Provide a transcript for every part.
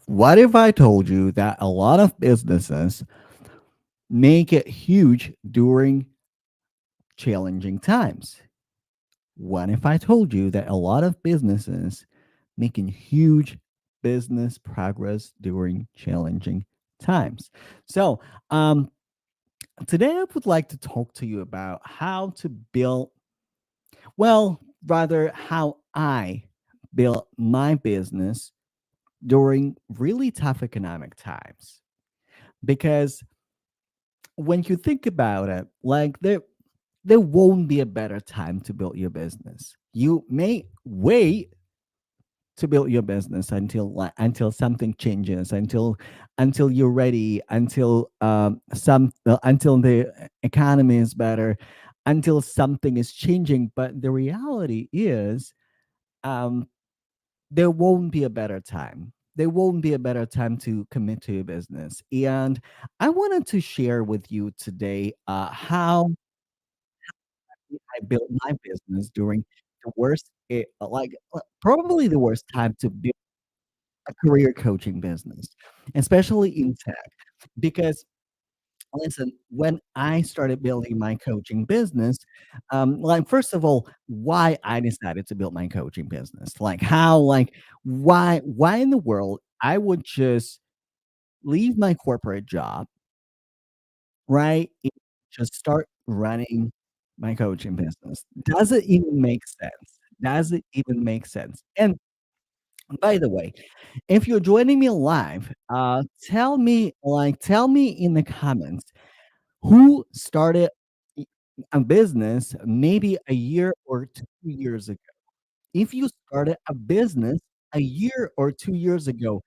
What if I told you that a lot of businesses make it huge during challenging times? What if I told you that a lot of businesses making huge business progress during challenging times? So, um, today I would like to talk to you about how to build, well, rather, how I built my business during really tough economic times. Because when you think about it, like there won't be a better time to build your business. You may wait to build your business until until something changes, until you're ready, until until the economy is better, until something is changing. But the reality is, um, there won't be a better time. There won't be a better time to commit to your business. And I wanted to share with you today how I built my business during the worst, probably the worst time to build a career coaching business, especially in tech. Because listen, when I started building my coaching business, first of all, why I decided to build my coaching business, why in the world I would just leave my corporate job, right? And just start running my coaching business. Does it even make sense? Does it even make sense? And by the way, if you're joining me live, tell me in the comments who started i- a business maybe a year or 2 years ago. If you started a business a year or 2 years ago,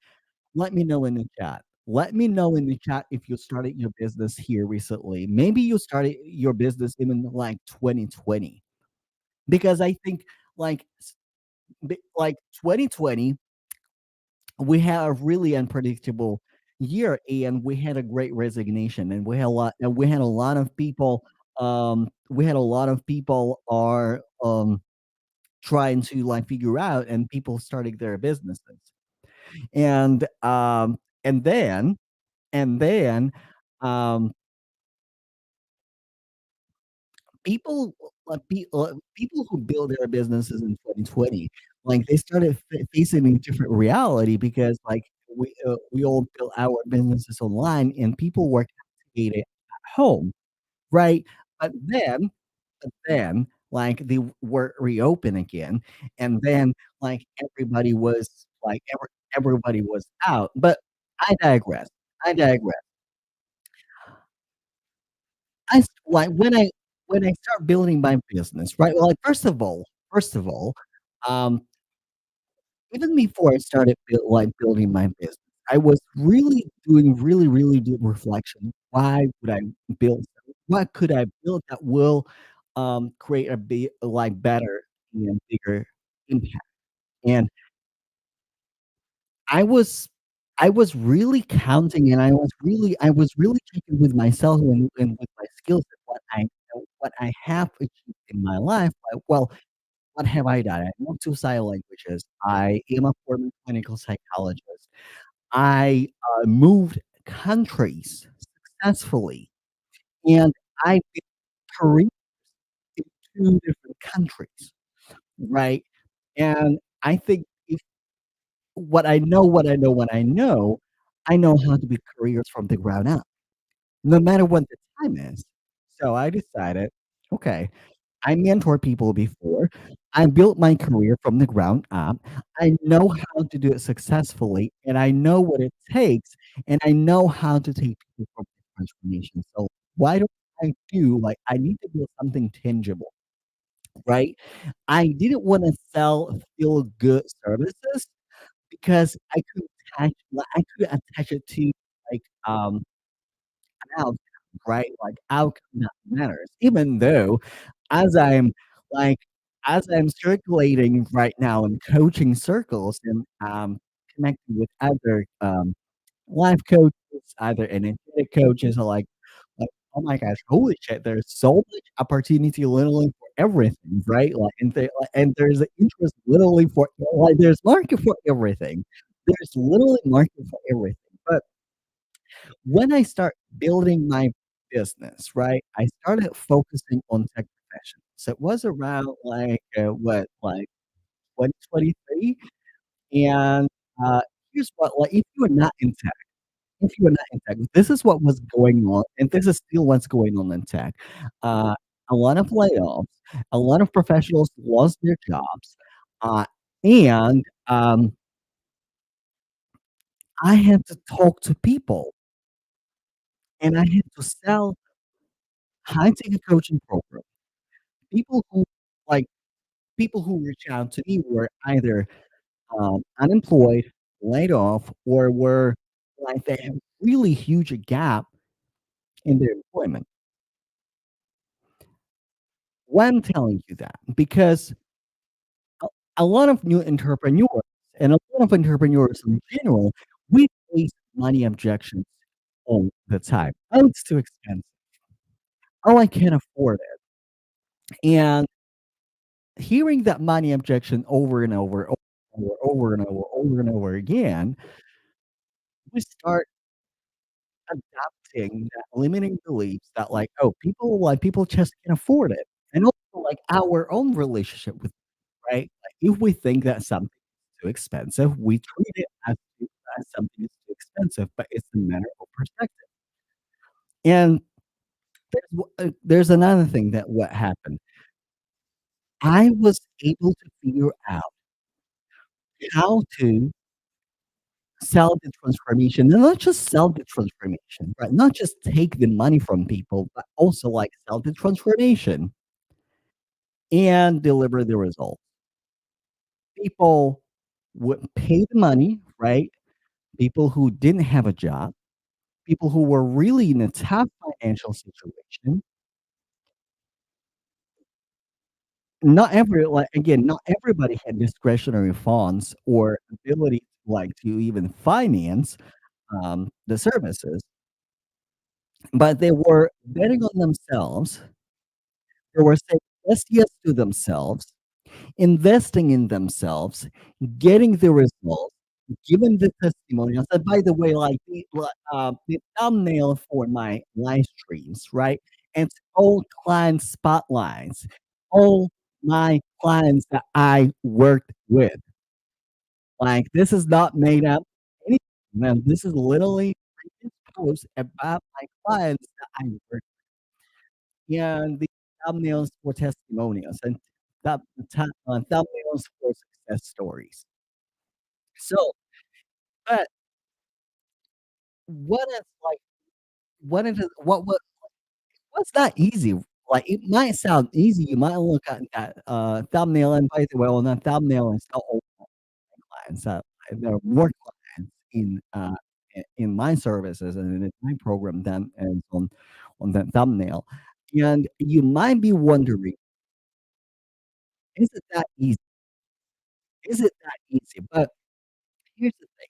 let me know in the chat. Let me know in the chat if you started your business here recently. Maybe you started your business even like 2020, because I think like like 2020 we had a really unpredictable year, and we had a great resignation, and we had a lot of people, we had a lot of people are trying to like figure out, and people starting their businesses. And um and then and then um people who build their businesses in 2020, like, they started facing a different reality, because, like, we all built our businesses online, and people were captivated at home, right? But then, like, they were reopened again, and then, like, everybody was out. But I digress. I digress. When I start building my business, right? Well, like, first of all, um, even before I started building my business, I was really doing really deep reflection. Why would I build what could I build that will, create a better and bigger impact? And I was I was really counting, and I was really checking with myself and with my skills at what I have achieved in my life. Well, what have I done? I know 2 sign languages. I am a former clinical psychologist. I, moved countries successfully, and I built careers in 2 different countries, right? And I think if I know how to build careers from the ground up, no matter what the time is. So I decided, okay, I mentored people before. I built my career from the ground up. I know how to do it successfully, and I know what it takes, and I know how to take people from the transformation. So why don't I need to build something tangible, right? I didn't want to sell feel good services, because I couldn't attach it to like an outcome, right? Like outcome that matters. Even though as I'm like as I'm circulating right now in coaching circles, and connecting with other life coaches, either energetic coaches, or like, oh my gosh, holy shit, there's so much opportunity literally for everything, right? And there's an interest literally for, like, there's market for everything. there's literally market for everything. But when I start building my business, right, I started focusing on tech professionals. So it was around like 2023, and, here's what like, if you are not in tech, this is what was going on, and this is still what's going on in tech. Uh, a lot of layoffs, a lot of professionals lost their jobs, and, I had to talk to people, and I had to sell high-ticket coaching program. People who like, people who reach out to me were either, unemployed, laid off, or were like, they had really huge gap in their employment. Why I'm telling you that? Because a a lot of new entrepreneurs and a lot of entrepreneurs in general, we face money objections all the time. "Oh, it's too expensive. Oh, I can't afford it." And hearing that money objection over and over and over again, we start adopting that limiting beliefs that like, "Oh, people just can't afford it." And also, like, our own relationship with right? Like, if we think that something is too expensive, we treat it as something is too expensive, but it's a matter of perspective. And there's another thing that what happened. I was able to figure out how to sell the transformation, and not just sell the transformation, right? Not just take the money from people, but also, like, sell the transformation and deliver the results. People would pay the money, right? People who didn't have a job, people who were really in a tough financial situation. Not every like, again, not everybody had discretionary funds or ability, like, to even finance, the services, but they were betting on themselves. They were saying yes to themselves, investing in themselves, getting the results, giving the testimonials. And by the way, like the thumbnail for my live streams, right? It's all client spotlights, all my clients that I worked with. Like this is not made up. Anything, man. This is literally previous posts about my clients that I worked and the thumbnails for testimonials and thumbnails for success stories. So, but what is like, what's that easy? Like, it might sound easy. You might look at that thumbnail and by the way, on that thumbnail is not all clients. There are more clients in my services and in my program than and on that thumbnail. And you might be wondering, is it that easy? Is it that easy? But here's the thing.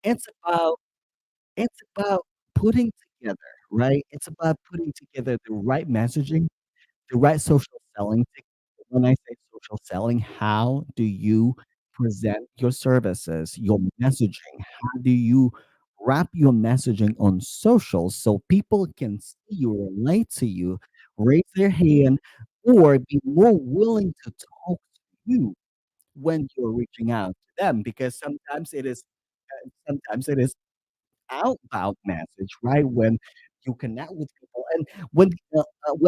It's about it's about putting together, right? It's about putting together the right messaging, the right social selling technique. When I say social selling, how do you present your services, your messaging? How do you wrap your messaging on social so people can see you, relate to you, raise their hand, or be more willing to talk to you when you're reaching out to them? Because sometimes it is outbound message, right? When you connect with people, and when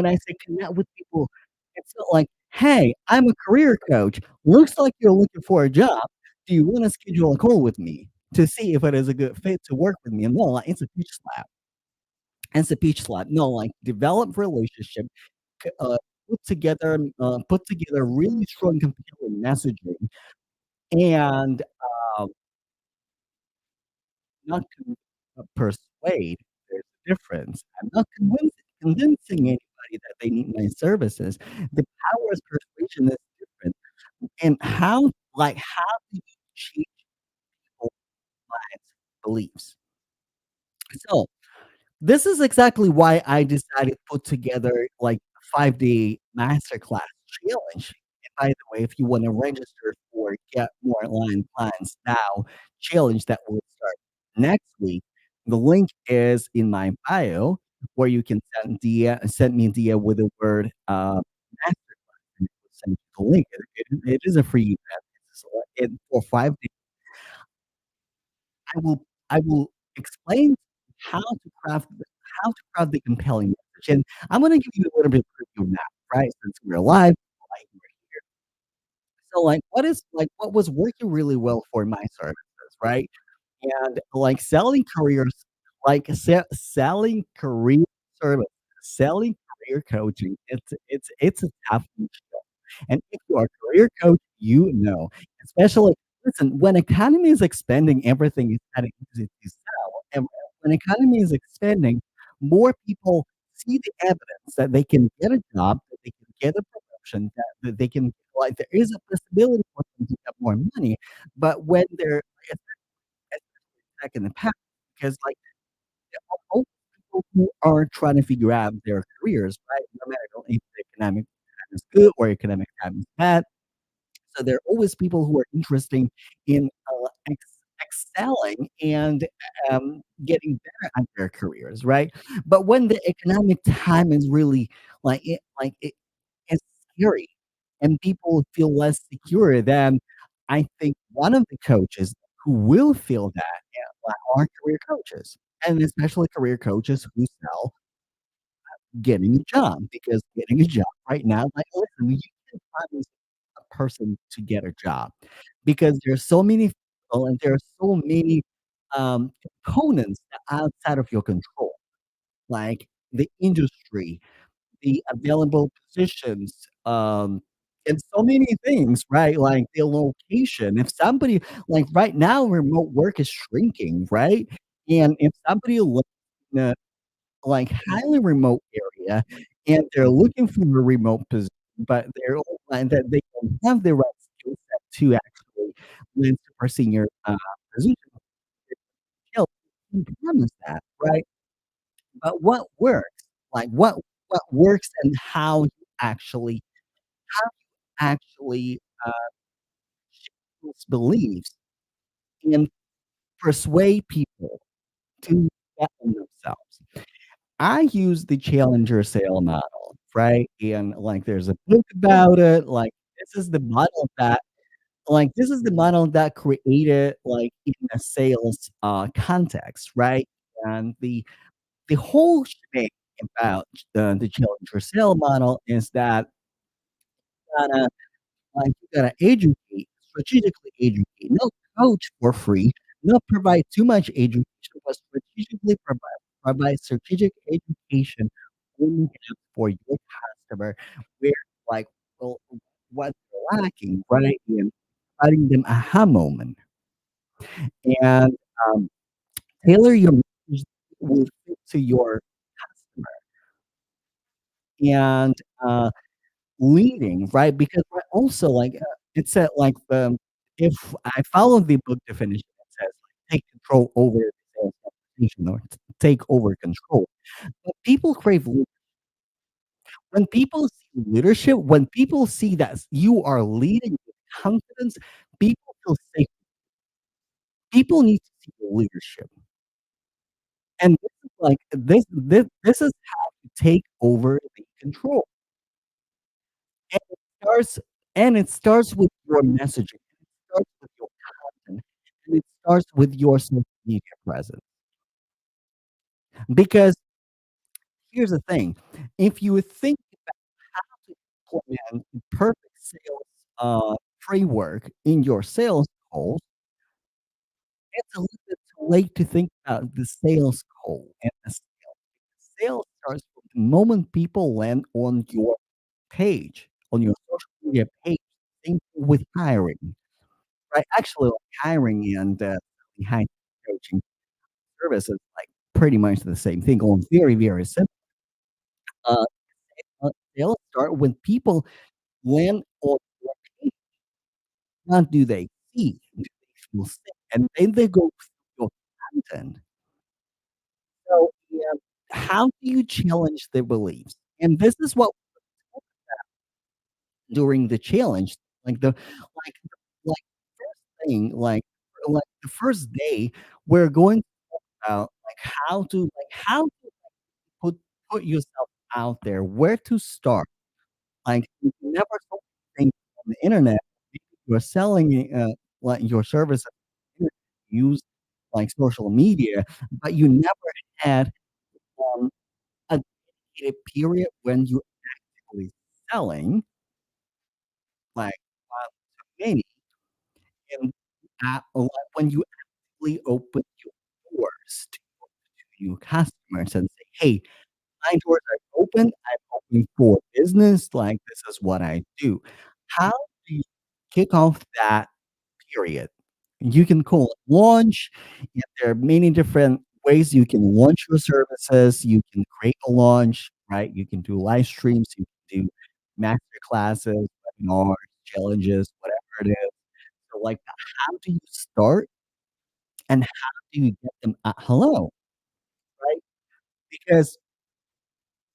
I say connect with people, it's not like, "Hey, I'm a career coach. Looks like you're looking for a job. Do you wanna schedule a call with me to see if it is a good fit to work with me?" And no, like, it's a pitch slap. It's a pitch slap. No, like, develop relationship, c put together really strong compelling messaging and, um not to, persuade, there's a difference. I'm not convincing anybody that they need my services. The power of persuasion is different. And how do you change people's beliefs? So, this is exactly why I decided to put together, like, a 5-day masterclass challenge by the way, if you wanna register for Get More Online Plans Now challenge that will start next week, the link is in my bio where you can send me DM with the word, masterclass, and it will send you the link. It is a free event. So, for 5 days, I will explain how to craft the compelling message, and I'm gonna give you a little bit of preview now, right? Since we're live, like, we're here. So, what was working really well for my services, right? And, like, selling career service, selling career coaching, it's a tough niche, and if you are a career coach, you know, especially listen, when economy is expanding, everything is kinda easy to sell, and when economy is expanding, more people see the evidence that they can get a job, that they can get a promotion, that they can like, there is a possibility for them to get more money, but when they're back in the past because, like, all people who are trying to figure out their careers, right, no matter if the economic time is good or economic time is bad. So there are always people who are interested in, excelling and, getting better at their careers, right? But when the economic time is really it's scary and people feel less secure, then I think one of the coaches who will feel that, are career coaches, and especially career coaches who sell getting a job, because getting a job right now, like, listen, you can find a person to get a job because there's so many people and there are so many, components outside of your control, like the industry, the available positions, and so many things, right? Like the location. If somebody like right now, remote work is shrinking, right? And if somebody lives in a like highly remote area and they're looking for a remote position, but they're all and that they don't have the right skill set to actually land super senior position, you can promise that, right? But what works? Like what works and how you actually, shift those beliefs and persuade people to bet on themselves. I use the challenger sale model, right? And, like, there's a book about it, like, this is the model that created, like, in a sales, context, right? And the whole shebang about the challenger sale model is that gotta you gotta strategically educate, not coach for free, not provide too much education, but strategically provide strategic education only for your customer where, like, well, what they're lacking, right? And providing them aha moment and, um, tailor your message will fit to your customer and, leading, right? Because I also, like, it said, like, if I follow the book definition, it says, like, "Take control over the sales conversation," or "Take over control." But people crave lea when people see leadership, when people see that you are leading with confidence, people feel safe. People need to see the leadership, and this is, like, this is how you take over the control. And starts it starts with your messaging, it starts with your content, and it starts with your social media presence. Because here's the thing, if you think to implement the perfect sales, framework in your sales goals, it's a little bit too late to think about the sales goal and the sales. Sales starts from the moment people land on your page, on your social media page. Same thing with hiring. Right, actually, like, hiring and, behind coaching services, like, pretty much the same thing, going very, very simple. Uh, they'll start when people land on your page, not do they see, do they feel safe, and then they go through your content. So, yeah, how do you challenge their beliefs? And this is what during the challenge. Like like first thing, like the first day, we're going about like how to put put yourself out there, where to start. Like you can never sold anything on the internet. You're selling like your service on the internet, use like social media, but you never had um, a dedicated period when you actually selling like to many and like when you actually open your doors to your customers and say, "Hey, my doors are open. I'm open for business. Like, this is what I do." How do you kick off that period? You can call it launch. Yeah, there are many different ways you can launch your services. You can create a launch, right? You can do live streams. You can do master classes, webinars, challenges, whatever it is. So, like, how do you start and how do you get them at hello, right? Because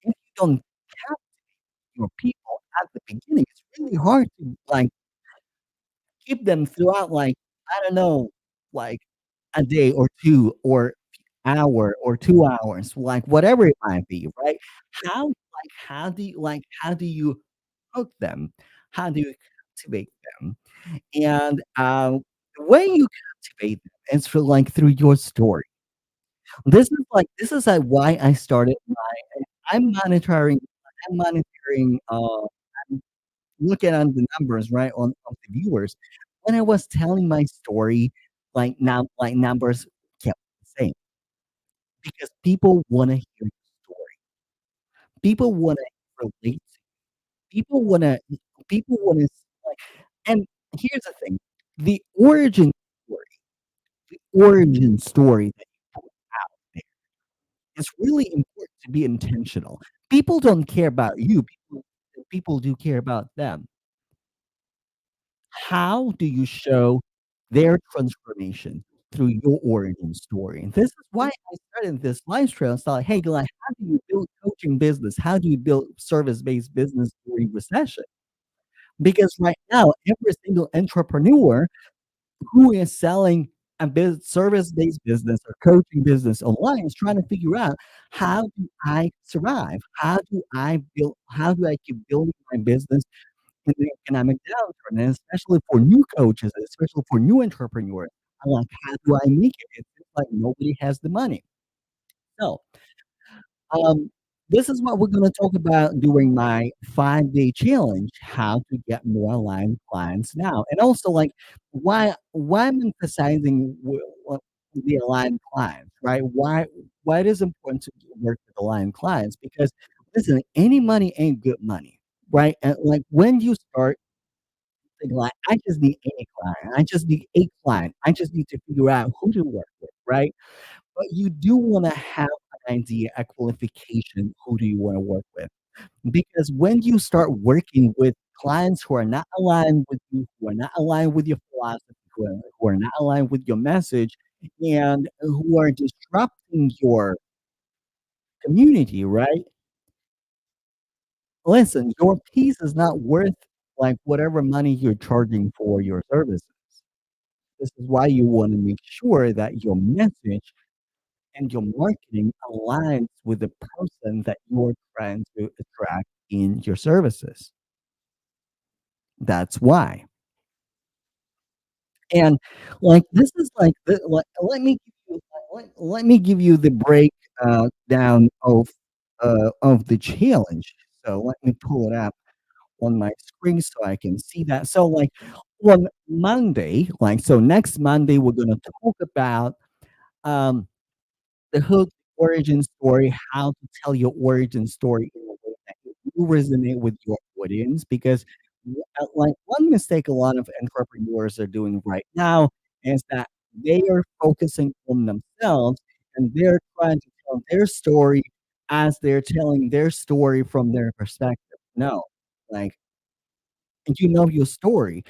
if you don't have your people at the beginning, it's really hard to, like, keep them throughout, like, I don't know, like, a day or 2 or hour or 2 hours, like, whatever it might be, right? How do you hook them? How do you captivate them? And, the way you captivate them is through your story. This is why I started I'm monitoring I'm monitoring, I'm looking at the numbers, right, on of the viewers. When I was telling my story, numbers kept the same because people wanna hear your story. People wanna relate. People wanna people wanna like and here's the thing, the story origin story that you put out there is really important to be intentional. People don't care about you, people do care about them. How do you show their transformation through your origin story? And this is why I started this live stream. I thought, hey, like, how do you build coaching business? How do you build service-based business during recession? Because right now, every single entrepreneur who is selling a service-based business or coaching business online is trying to figure out how do I survive? How do I keep building my business in the economic downturn, and especially for new coaches, and especially for new entrepreneurs. I'm like, how do I make it? It seems like nobody has the money. So, um, this is what we're going to talk about during my 5-day challenge: how to get more aligned clients now, and also like why I'm emphasizing the aligned clients, right? Why it is important to work with aligned clients because listen, any money ain't good money, right? And like when you start like, I just need a client. I just need a client. I just need to figure out who to work with, right? But you do wanna have an idea, a qualification, who do you wanna work with? Because when you start working with clients who are not aligned with you, who are not aligned with your philosophy, who are not aligned with your message, and who are disrupting your community, right? Listen, your piece is not worth, like, whatever money you're charging for your services. This is why you wanna make sure that your message and your marketing aligns with the person that you're trying to attract in your services. That's why. And, like, this is like the like, let me give you the down of the challenge. So let me pull it up on my screen so I can see that. So, like, on Monday, like, so next Monday, we're gonna talk about, um the hook, origin story, how to tell your origin story in a way that will resonate with your audience. Because, like, one mistake a lot of entrepreneurs are doing right now is that they are focusing on themselves and they're trying to tell their story as they're telling their story from their perspective. No, like, you know your story.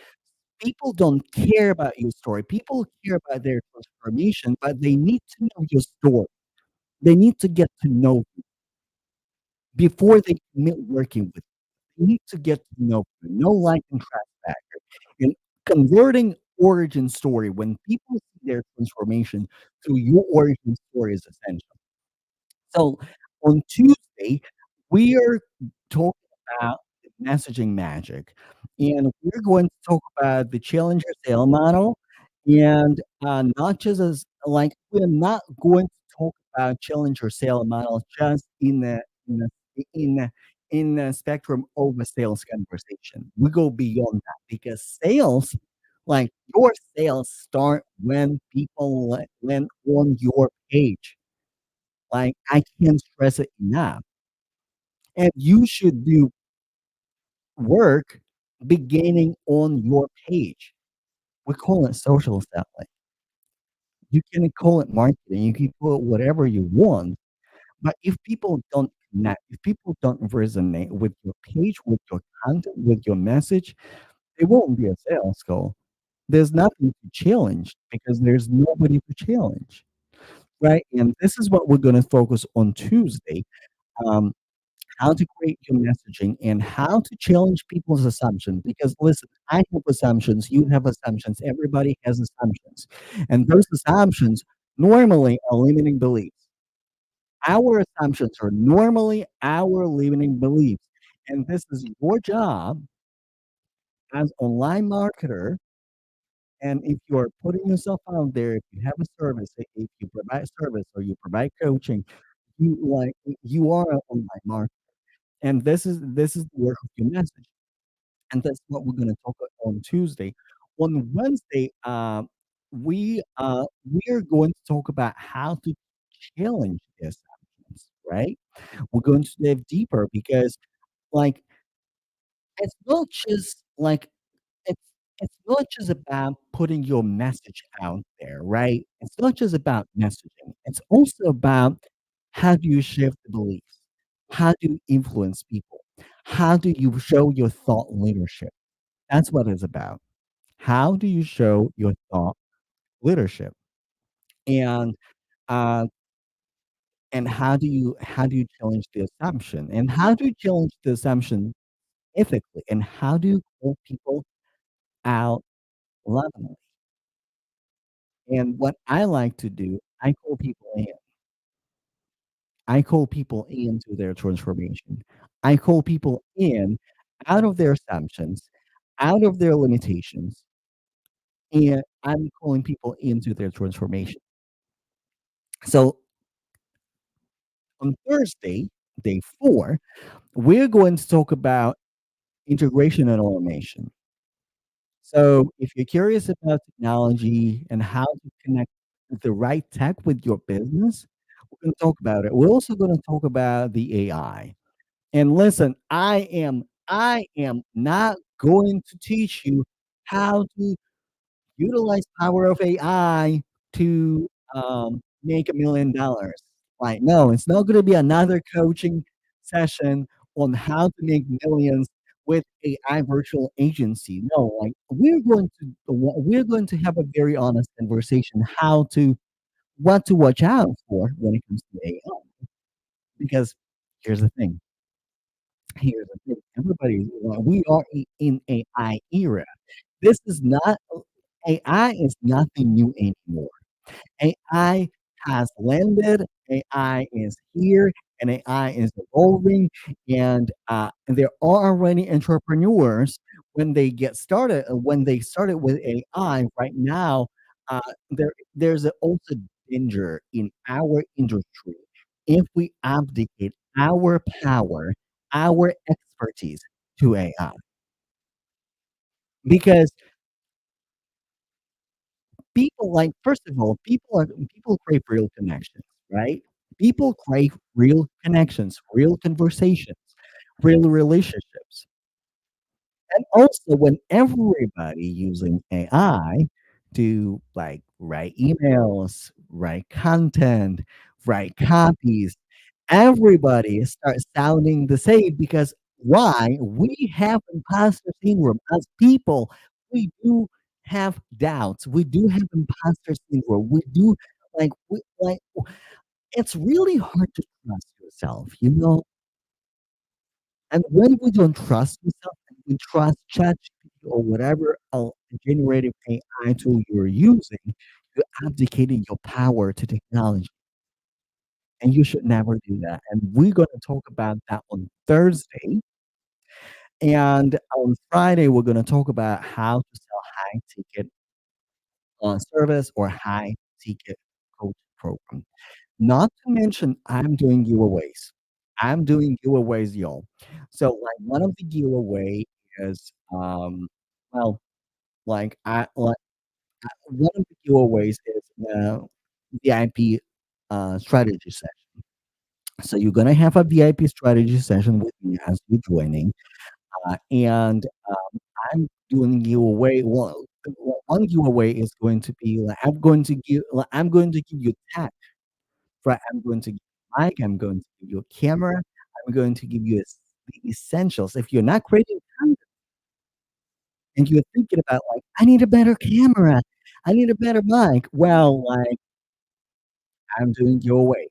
People don't care about your story. People care about their transformation, but they need to know your story. They need to get to know you before they commit working with you. They need to get to know you, know, like, and trust factor. And converting origin story when people see their transformation through your origin story is essential. So on Tuesday, we are talking about messaging magic, and we're going to talk about the challenger sale model, and not just as like we're not going to talk about challenger sale model just in the in the spectrum of a sales conversation. We go beyond that because sales, like your sales, start when people land on your page. Like, I can't stress it enough. And you should do work beginning on your page. We call it social selling. You can call it marketing, you can call it whatever you want, but if people don't connect, if people don't resonate with your page, with your content, with your message, it won't be a sales call. There's nothing to challenge because there's nobody to challenge, right? And this is what we're gonna focus on Tuesday. Um, how to create your messaging and how to challenge people's assumptions. Because listen, I have assumptions, you have assumptions, everybody has assumptions. And those assumptions normally are limiting beliefs. Our assumptions are normally our limiting beliefs. And this is your job as online marketer. And if you're putting yourself out there, if you have a service, if you provide service or you provide coaching, you are an online marketer. And this is the work of your message, and that's what we're gonna talk about on Tuesday. On Wednesday, we are going to talk about how to challenge the assumptions, right? We're going to dive deeper because, like, it's not just like it's it's not just about putting your message out there, right? It's not just about messaging. It's also about how do you shift the beliefs? How do you influence people? How do you show your thought leadership? That's what it's about. How do you show your thought leadership? And uh, and how do you challenge the assumption? And how do you challenge the assumption ethically? And how do you call people out lovingly? And what I like to do, I call people in. I call people into their transformation. I call people in out of their assumptions, out of their limitations, and I'm calling people into their transformation. So on Thursday, day 4, we're going to talk about integration and automation. So if you're curious about technology and how to connect the right tech with your business, we're going to talk about it. We're also going to talk about the AI. And listen, I am not going to teach you how to utilize power of AI to, make $1,000,000. Like, no, it's not gonna be another coaching session on how to make millions with AI virtual agency. No, like, we're going to have a very honest conversation how to what to watch out for when it comes to AI. Because here's the thing, here's the thing, everybody, we are in AI era. This is not AI is nothing new anymore. AI has landed, AI is here, and AI is evolving, and there are already entrepreneurs when they started with AI right now, there's also danger in our industry if we abdicate our power, our expertise to AI. Because people like first of all, people crave real connections, right? People crave real connections, real conversations, real relationships. And also when everybody using AI to like write emails, write content, write copies, everybody starts sounding the same because why? We have imposter syndrome as people. We do have doubts. We do have imposter syndrome. We do like it's really hard to trust yourself, you know? And when we don't trust yourself and we trust ChatGPT or whatever generative AI tool you're using, you're abdicating your power to technology, and you should never do that. And we're gonna talk about that on Thursday, and on Friday, we're gonna talk about how to sell high ticket service or high ticket coaching program. Not to mention, I'm doing giveaways. I'm doing giveaways, y'all. So, like, one of the giveaway is, well, one of the giveaways is VIP strategy session. So you're gonna have a VIP strategy session with me as you're joining, and I'm doing giveaway. One giveaway is going to be like I'm going to give you tech. Right, I'm going to give you a mic, I'm going to give you a camera, I'm going to give you the essentials. If you're not creating content and you're thinking about like, "I need a better camera, I need a better mic," well, like, I'm doing your way.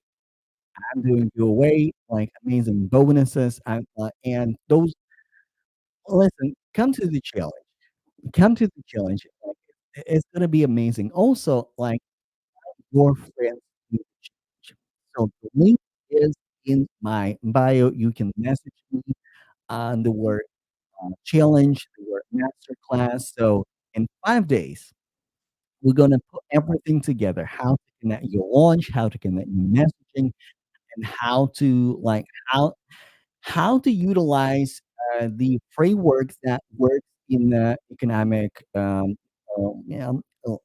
I'm doing your way, like, amazing bonuses, and those listen, come to the challenge. Come to the challenge, like, it's gonna be amazing. Also, like, your friends need to change. So the link is in my bio. You can message me on the word challenge, the word masterclass. So in 5 days, we're gonna put everything together: how to connect your launch, how to connect your messaging, and how to utilize the frameworks that works in the economic yeah, uh,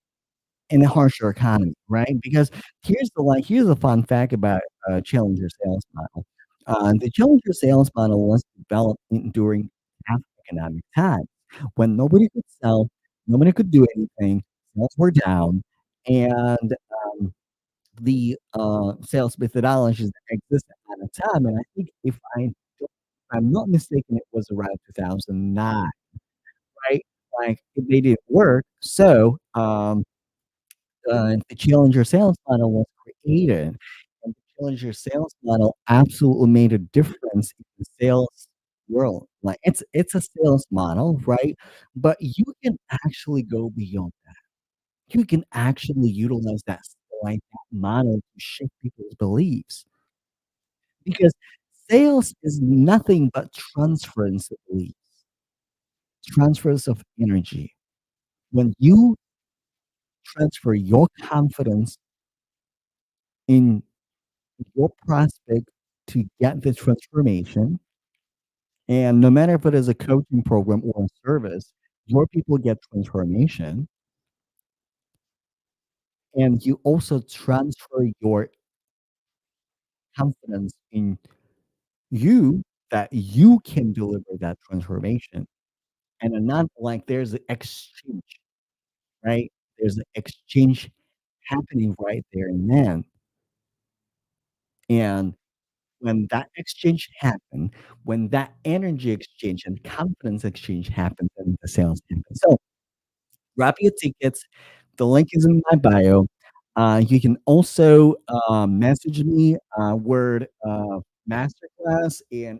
in a harsher economy, right? Because here's a fun fact about challenger sales model. The challenger sales model was developed during tough economic times when nobody could sell, nobody could do anything, sales were down, and the sales methodologies that existed at the time. And I think if I'm not mistaken, it was around 2009, right? Like they didn't work, so the challenger sales model was created, and the challenger sales model absolutely made a difference in the sales world. Like it's a sales model, right? But you can actually go beyond that. You can actually utilize that model to shift people's beliefs because sales is nothing but transference of beliefs, transfers of energy. When you transfer your confidence in your prospect to get the transformation. And no matter if it is a coaching program or a service, your people get transformation. And you also transfer your confidence in you that you can deliver that transformation. And not like there's an exchange, right? There's an exchange happening right there and then. And when that exchange happen, when that energy exchange and confidence exchange happens, then the sales happen. So grab your tickets. The link is in my bio. You can also message me word masterclass, and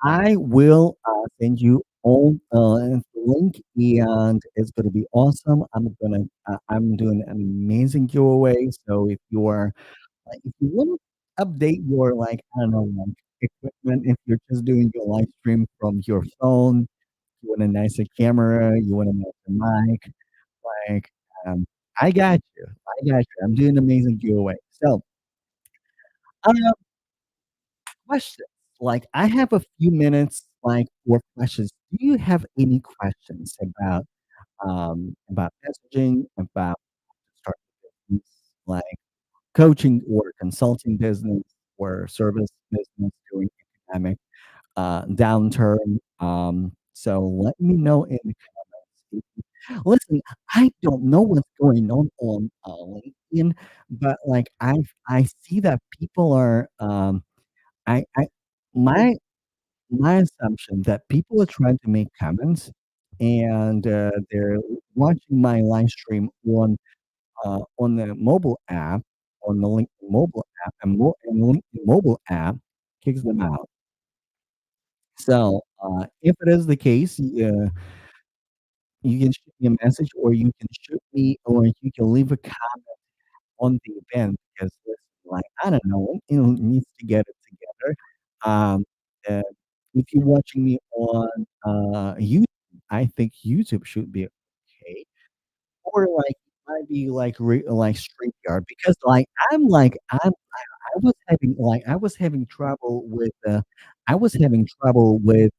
I will send you all the link, and it's gonna be awesome. I'm doing an amazing giveaway. So if you are if you wanna update your, like, I don't know, like, equipment, if you're just doing your live stream from your phone, you want a nicer camera, you want a nicer mic, like, um, I got you, I got you. I'm doing amazing giveaway. So, um, questions, like, I have a few minutes, like, for questions. Do you have any questions about messaging, about starting a business, like coaching or consulting business or service business during economic downturn. So let me know in the comments. Listen, I don't know what's going on LinkedIn, but like I see that people are I my my assumption that people are trying to make comments and they're watching my live stream on the mobile app, on the LinkedIn mobile app, and LinkedIn mobile app kicks them out. So, if it is the case, you can shoot me a message or you can shoot me or you can leave a comment on the event because listen, like, I don't know, needs to get it together. Um, uh, if you're watching me on, YouTube, I think YouTube should be okay. Or, like, might be, like, StreamYard because, like, I was having trouble with, I was having trouble with,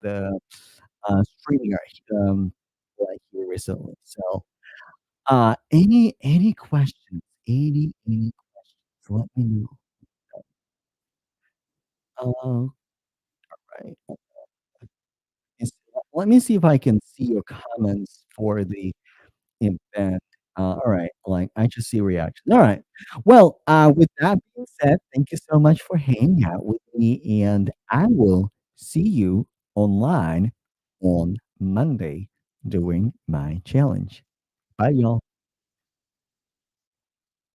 StreamYard, like, here recently. So, any questions? Any questions? Let me know. Right. Let me see if I can see your comments for the event. Alright, like, I just see reaction. Alright. Well, with that being said, thank you so much for hanging out with me, and I will see you online on Monday doing my challenge. Bye, y'all.